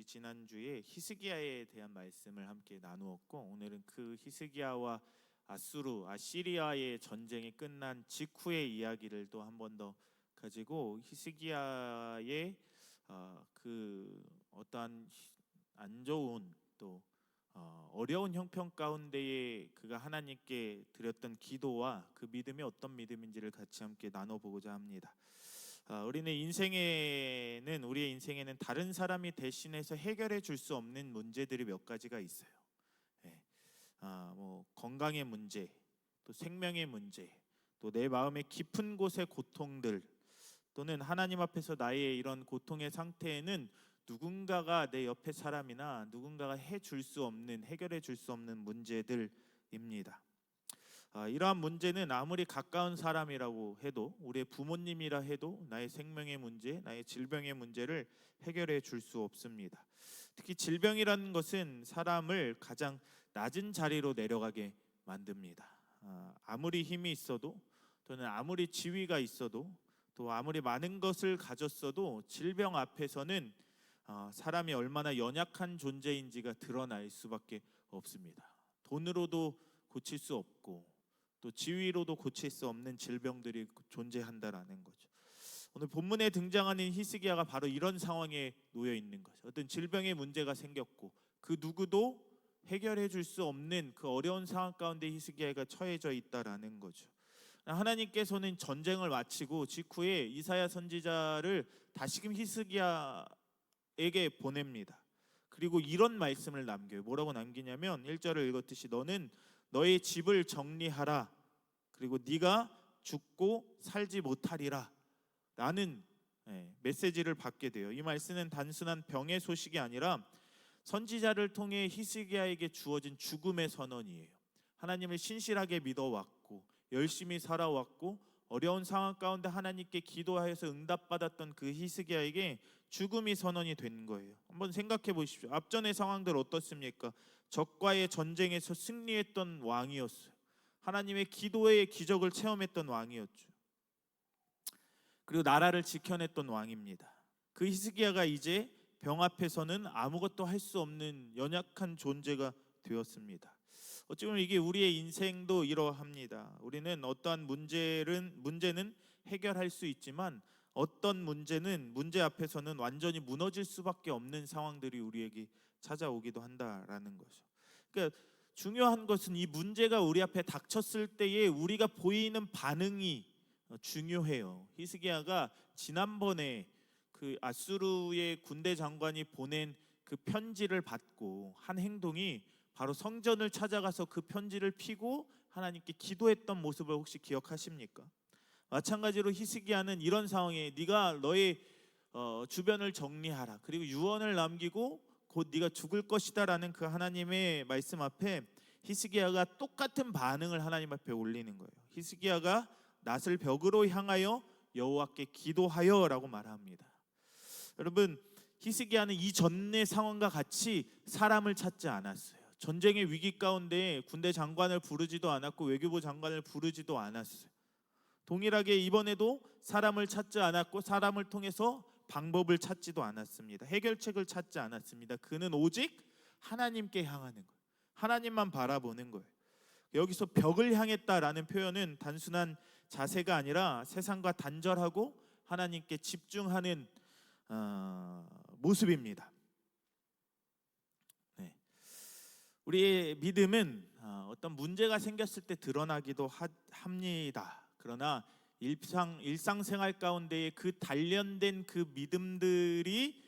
지난주에 히스기야에 대한 말씀을 함께 나누었고, 오늘은 그 히스기야와 아시리아의 전쟁이 끝난 직후의 이야기를 또 한 번 더 가지고 히스기야의 그 어떠한 안 좋은 또 어려운 형편 가운데에 그가 하나님께 드렸던 기도와 그 믿음이 어떤 믿음인지를 같이 함께 나눠보고자 합니다. 우리의 인생에는 다른 사람이 대신해서 해결해 줄 수 없는 문제들이 몇 가지가 있어요. 건강의 문제, 또 생명의 문제, 또 내 마음의 깊은 곳의 고통들, 또는 하나님 앞에서 나의 이런 고통의 상태에는 누군가가 내 옆에 사람이나 누군가가 해결해 줄 수 없는 문제들입니다. 이러한 문제는 아무리 가까운 사람이라고 해도, 우리의 부모님이라 해도 나의 생명의 문제, 나의 질병의 문제를 해결해 줄 수 없습니다. 특히 질병이라는 것은 사람을 가장 낮은 자리로 내려가게 만듭니다. 아무리 힘이 있어도, 또는 아무리 지위가 있어도, 또 아무리 많은 것을 가졌어도 질병 앞에서는 사람이 얼마나 연약한 존재인지가 드러날 수밖에 없습니다. 돈으로도 고칠 수 없고, 또 지위로도 고칠 수 없는 질병들이 존재한다라는 거죠. 오늘 본문에 등장하는 히스기야가 바로 이런 상황에 놓여 있는 거죠. 어떤 질병의 문제가 생겼고 그 누구도 해결해 줄 수 없는 그 어려운 상황 가운데 히스기야가 처해져 있다라는 거죠. 하나님께서는 전쟁을 마치고 직후에 이사야 선지자를 다시금 히스기야에게 보냅니다. 그리고 이런 말씀을 남겨요. 뭐라고 남기냐면 1절을 읽었듯이 너는 너의 집을 정리하라. 그리고 네가 죽고 살지 못하리라. 라는 메시지를 받게 돼요. 이 말씀은 단순한 병의 소식이 아니라 선지자를 통해 히스기야에게 주어진 죽음의 선언이에요. 하나님을 신실하게 믿어왔고 열심히 살아왔고 어려운 상황 가운데 하나님께 기도하여서 응답받았던 그 히스기야에게 죽음이 선언이 된 거예요. 한번 생각해 보십시오. 앞전의 상황들 어떻습니까? 적과의 전쟁에서 승리했던 왕이었어요. 하나님의 기도의 기적을 체험했던 왕이었죠. 그리고 나라를 지켜냈던 왕입니다. 그 히스기야가 이제 병 앞에서는 아무것도 할 수 없는 연약한 존재가 되었습니다. 어찌 보면 이게 우리의 인생도 이러합니다. 우리는 어떠한 문제는 해결할 수 있지만 어떤 문제 앞에서는 완전히 무너질 수밖에 없는 상황들이 우리에게 찾아오기도 한다라는 거죠. 그러니까 중요한 것은 이 문제가 우리 앞에 닥쳤을 때에 우리가 보이는 반응이 중요해요. 히스기야가 지난번에 그 아수르의 군대 장관이 보낸 그 편지를 받고 한 행동이 바로 성전을 찾아가서 그 편지를 펴고 하나님께 기도했던 모습을 혹시 기억하십니까? 마찬가지로 히스기야는 이런 상황에 네가 너의 주변을 정리하라. 그리고 유언을 남기고 곧 네가 죽을 것이다 라는 그 하나님의 말씀 앞에 히스기야가 똑같은 반응을 하나님 앞에 올리는 거예요. 히스기야가 낫을 벽으로 향하여 여호와께 기도하여 라고 말합니다. 여러분, 히스기야는 이전의 상황과 같이 사람을 찾지 않았어요. 전쟁의 위기 가운데 군대 장관을 부르지도 않았고 외교부 장관을 부르지도 않았어요. 동일하게 이번에도 사람을 찾지 않았고 사람을 통해서 방법을 찾지도 않았습니다. 해결책을 찾지 않았습니다. 그는 오직 하나님께 향하는 거예요. 하나님만 바라보는 거예요. 여기서 벽을 향했다라는 표현은 단순한 자세가 아니라 세상과 단절하고 하나님께 집중하는 모습입니다. 우리의 믿음은 어떤 문제가 생겼을 때 드러나기도 합니다. 그러나 일상생활 가운데에 그 단련된 그 믿음들이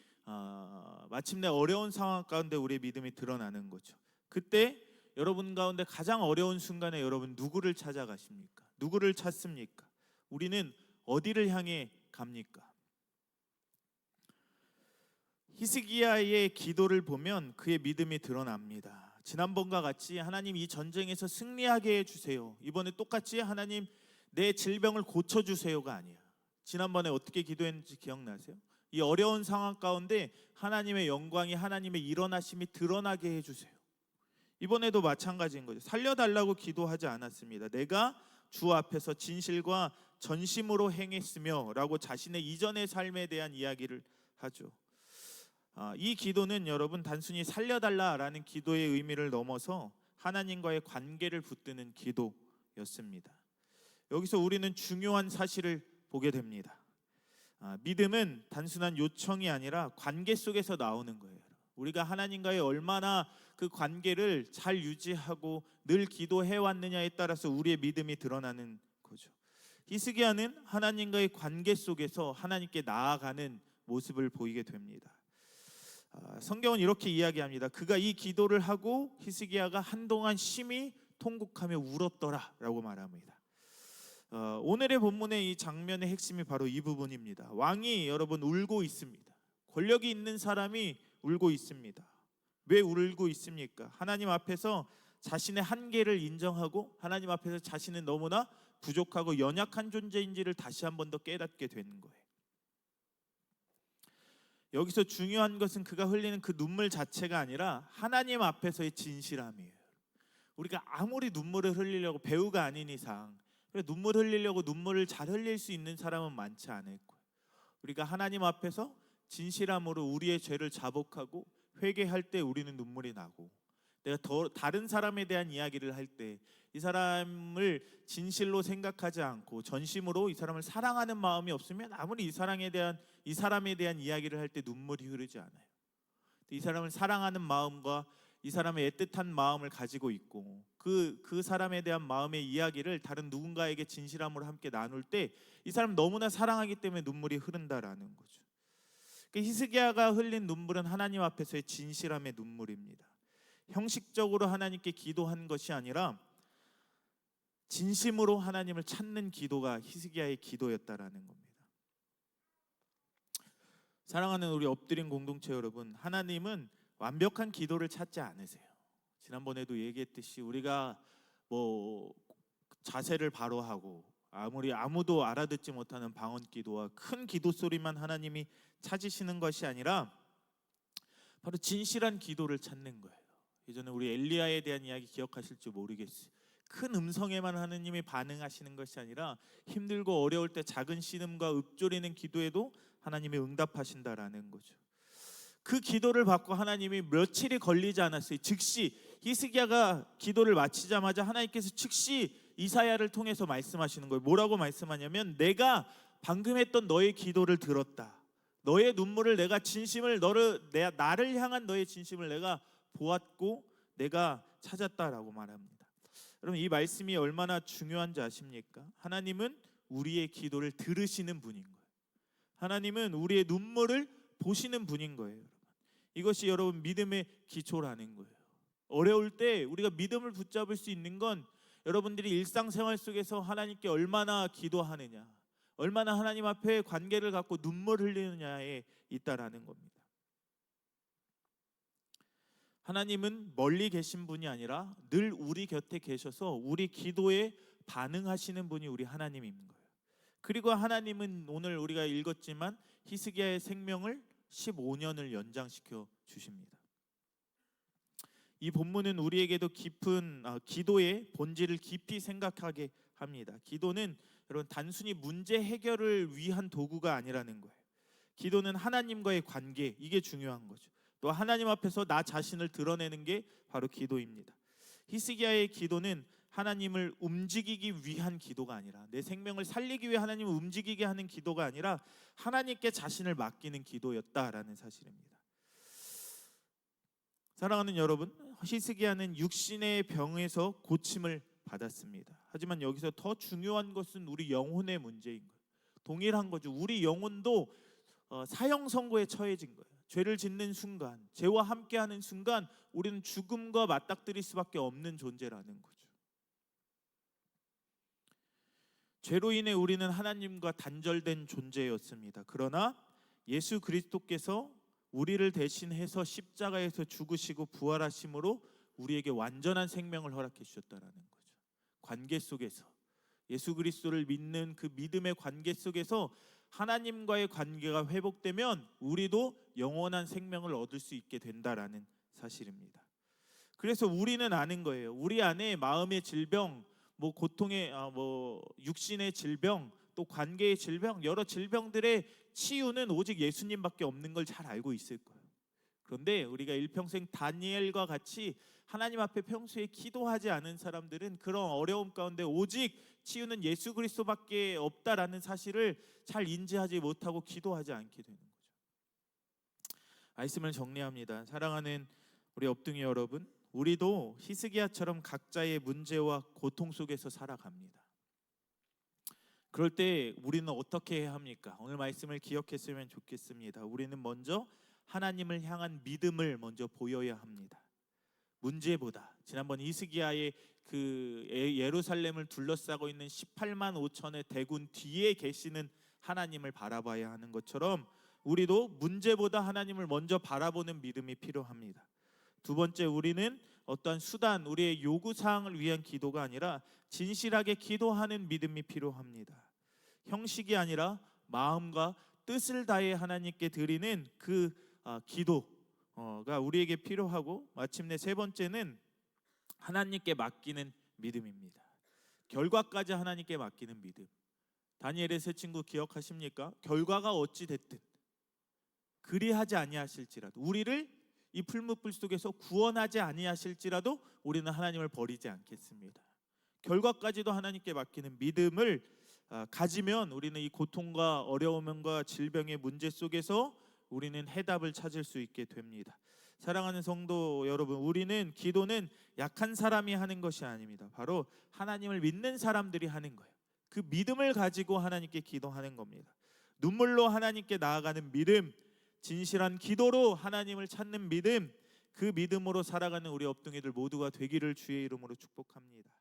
마침내 어려운 상황 가운데 우리의 믿음이 드러나는 거죠. 그때 여러분 가운데 가장 어려운 순간에 여러분 누구를 찾아가십니까? 누구를 찾습니까? 우리는 어디를 향해 갑니까? 히스기야의 기도를 보면 그의 믿음이 드러납니다. 지난번과 같이 하나님 이 전쟁에서 승리하게 해주세요. 이번에 똑같이 하나님 내 질병을 고쳐주세요가 아니야. 지난번에 어떻게 기도했는지 기억나세요? 이 어려운 상황 가운데 하나님의 영광이, 하나님의 일어나심이 드러나게 해주세요. 이번에도 마찬가지인 거죠. 살려달라고 기도하지 않았습니다. 내가 주 앞에서 진실과 전심으로 행했으며 라고 자신의 이전의 삶에 대한 이야기를 하죠. 이 기도는 여러분 단순히 살려달라라는 기도의 의미를 넘어서 하나님과의 관계를 붙드는 기도였습니다. 여기서 우리는 중요한 사실을 보게 됩니다. 믿음은 단순한 요청이 아니라 관계 속에서 나오는 거예요. 우리가 하나님과의 얼마나 그 관계를 잘 유지하고 늘 기도해 왔느냐에 따라서 우리의 믿음이 드러나는 거죠. 히스기야는 하나님과의 관계 속에서 하나님께 나아가는 모습을 보이게 됩니다. 성경은 이렇게 이야기합니다. 그가 이 기도를 하고 히스기야가 한동안 심히 통곡하며 울었더라라고 말합니다. 오늘의 본문의 이 장면의 핵심이 바로 이 부분입니다. 왕이 여러분 울고 있습니다. 권력이 있는 사람이 울고 있습니다. 왜 울고 있습니까? 하나님 앞에서 자신의 한계를 인정하고 하나님 앞에서 자신은 너무나 부족하고 연약한 존재인지를 다시 한 번 더 깨닫게 되는 거예요. 여기서 중요한 것은 그가 흘리는 그 눈물 자체가 아니라 하나님 앞에서의 진실함이에요. 우리가 아무리 눈물을 흘리려고 배우가 아닌 이상 눈물 흘리려고 눈물을 잘 흘릴 수 있는 사람은 많지 않을 거예요. 우리가 하나님 앞에서 진실함으로 우리의 죄를 자복하고 회개할 때 우리는 눈물이 나고, 내가 다른 사람에 대한 이야기를 할 때 이 사람을 진실로 생각하지 않고 전심으로 이 사람을 사랑하는 마음이 없으면 아무리 이 사람에 대한 이야기를 할 때 눈물이 흐르지 않아요. 이 사람을 사랑하는 마음과 이 사람의 애틋한 마음을 가지고 있고 그 사람에 대한 마음의 이야기를 다른 누군가에게 진실함으로 함께 나눌 때 이 사람 너무나 사랑하기 때문에 눈물이 흐른다라는 거죠. 히스기야가 흘린 눈물은 하나님 앞에서의 진실함의 눈물입니다. 형식적으로 하나님께 기도한 것이 아니라 진심으로 하나님을 찾는 기도가 히스기야의 기도였다라는 겁니다. 사랑하는 우리 엎드린 공동체 여러분, 하나님은 완벽한 기도를 찾지 않으세요. 지난번에도 얘기했듯이 우리가 자세를 바로 하고 아무리 아무도 알아듣지 못하는 방언 기도와 큰 기도 소리만 하나님이 찾으시는 것이 아니라 바로 진실한 기도를 찾는 거예요. 예전에 우리 엘리야에 대한 이야기 기억하실지 모르겠어요. 큰 음성에만 하나님이 반응하시는 것이 아니라 힘들고 어려울 때 작은 신음과 읊조리는 기도에도 하나님이 응답하신다라는 거죠. 그 기도를 받고 하나님이 며칠이 걸리지 않았어요. 즉시 히스기야가 기도를 마치자마자 하나님께서 즉시 이사야를 통해서 말씀하시는 거예요. 뭐라고 말씀하냐면, 내가 방금 했던 너의 기도를 들었다. 너의 눈물을 내가 나를 향한 너의 진심을 내가 보았고 내가 찾았다라고 말합니다. 여러분, 이 말씀이 얼마나 중요한지 아십니까? 하나님은 우리의 기도를 들으시는 분인 거예요. 하나님은 우리의 눈물을 보시는 분인 거예요. 이것이 여러분 믿음의 기초라는 거예요. 어려울 때 우리가 믿음을 붙잡을 수 있는 건 여러분들이 일상생활 속에서 하나님께 얼마나 기도하느냐, 얼마나 하나님 앞에 관계를 갖고 눈물 흘리느냐에 있다라는 겁니다. 하나님은 멀리 계신 분이 아니라 늘 우리 곁에 계셔서 우리 기도에 반응하시는 분이 우리 하나님인 거예요. 그리고 하나님은 오늘 우리가 읽었지만 히스기야의 생명을 15년을 연장시켜 주십니다. 이 본문은 우리에게도 깊은 기도의 본질을 깊이 생각하게 합니다. 기도는 여러분 단순히 문제 해결을 위한 도구가 아니라는 거예요. 기도는 하나님과의 관계, 이게 중요한 거죠. 또 하나님 앞에서 나 자신을 드러내는 게 바로 기도입니다. 히스기야의 기도는 하나님을 움직이기 위한 기도가 아니라, 내 생명을 살리기 위해 하나님을 움직이게 하는 기도가 아니라 하나님께 자신을 맡기는 기도였다라는 사실입니다. 사랑하는 여러분, 히스기야는 육신의 병에서 고침을 받았습니다. 하지만 여기서 더 중요한 것은 우리 영혼의 문제인 거예요. 동일한 거죠. 우리 영혼도 사형 선고에 처해진 거예요. 죄를 짓는 순간, 죄와 함께하는 순간 우리는 죽음과 맞닥뜨릴 수밖에 없는 존재라는 거죠. 죄로 인해 우리는 하나님과 단절된 존재였습니다. 그러나 예수 그리스도께서 우리를 대신해서 십자가에서 죽으시고 부활하심으로 우리에게 완전한 생명을 허락해 주셨다라는 거죠. 관계 속에서 예수 그리스도를 믿는 그 믿음의 관계 속에서 하나님과의 관계가 회복되면 우리도 영원한 생명을 얻을 수 있게 된다라는 사실입니다. 그래서 우리는 아는 거예요. 우리 안에 마음의 질병, 고통의 육신의 질병, 또 관계의 질병, 여러 질병들의 치유는 오직 예수님밖에 없는 걸 잘 알고 있을 거예요. 그런데 우리가 일평생 다니엘과 같이 하나님 앞에 평소에 기도하지 않은 사람들은 그런 어려움 가운데 오직 치유는 예수 그리스도밖에 없다라는 사실을 잘 인지하지 못하고 기도하지 않게 되는 거죠. 말씀을 정리합니다. 사랑하는 우리 업둥이 여러분, 우리도 히스기야처럼 각자의 문제와 고통 속에서 살아갑니다. 그럴 때 우리는 어떻게 해야 합니까? 오늘 말씀을 기억했으면 좋겠습니다. 우리는 먼저 하나님을 향한 믿음을 먼저 보여야 합니다. 문제보다 지난번 히스기야의 그 예루살렘을 둘러싸고 있는 18만 5천의 대군 뒤에 계시는 하나님을 바라봐야 하는 것처럼 우리도 문제보다 하나님을 먼저 바라보는 믿음이 필요합니다. 두 번째, 우리는 어떠한 수단, 우리의 요구사항을 위한 기도가 아니라 진실하게 기도하는 믿음이 필요합니다. 형식이 아니라 마음과 뜻을 다해 하나님께 드리는 그 기도가 우리에게 필요하고, 마침내 세 번째는 하나님께 맡기는 믿음입니다. 결과까지 하나님께 맡기는 믿음. 다니엘의 세 친구 기억하십니까? 결과가 어찌 됐든 그리하지 아니하실지라도, 우리를 이 풀무불 속에서 구원하지 아니하실지라도 우리는 하나님을 버리지 않겠습니다. 결과까지도 하나님께 맡기는 믿음을 가지면 우리는 이 고통과 어려움과 질병의 문제 속에서 우리는 해답을 찾을 수 있게 됩니다. 사랑하는 성도 여러분, 우리는 기도는 약한 사람이 하는 것이 아닙니다. 바로 하나님을 믿는 사람들이 하는 거예요. 그 믿음을 가지고 하나님께 기도하는 겁니다. 눈물로 하나님께 나아가는 믿음, 진실한 기도로 하나님을 찾는 믿음, 그 믿음으로 살아가는 우리 업둥이들 모두가 되기를 주의 이름으로 축복합니다.